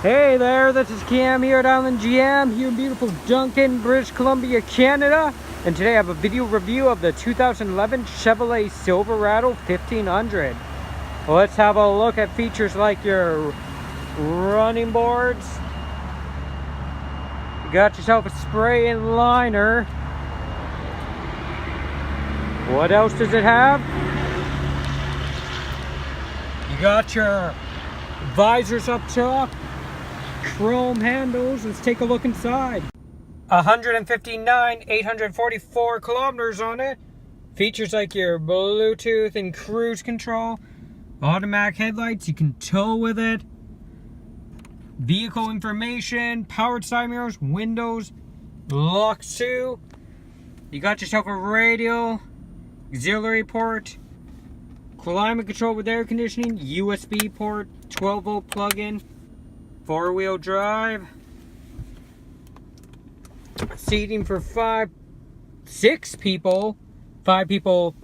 Hey there, this is Cam here at Island GM, here in beautiful Duncan, British Columbia, Canada. And today I have a video review of the 2011 Chevrolet Silverado 1500. Well, let's have a look at features like your running boards. You got yourself a spray and liner. What else does it have? You got your visors up top. Chrome handles. Let's take a look inside. 844 kilometers on it. Features like your Bluetooth and cruise control. Automatic headlights, you can tow with it. Vehicle information, powered side mirrors, windows, locks too. You got yourself a radio, auxiliary port, climate control with air conditioning, USB port, 12-volt plug-in. 4-wheel drive, seating for 6 people, 5 people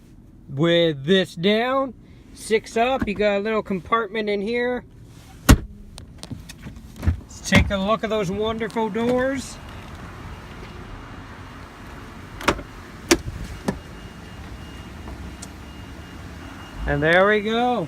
with this down, 6 up. You got a little compartment in here. Let's take a look at those wonderful doors. And there we go.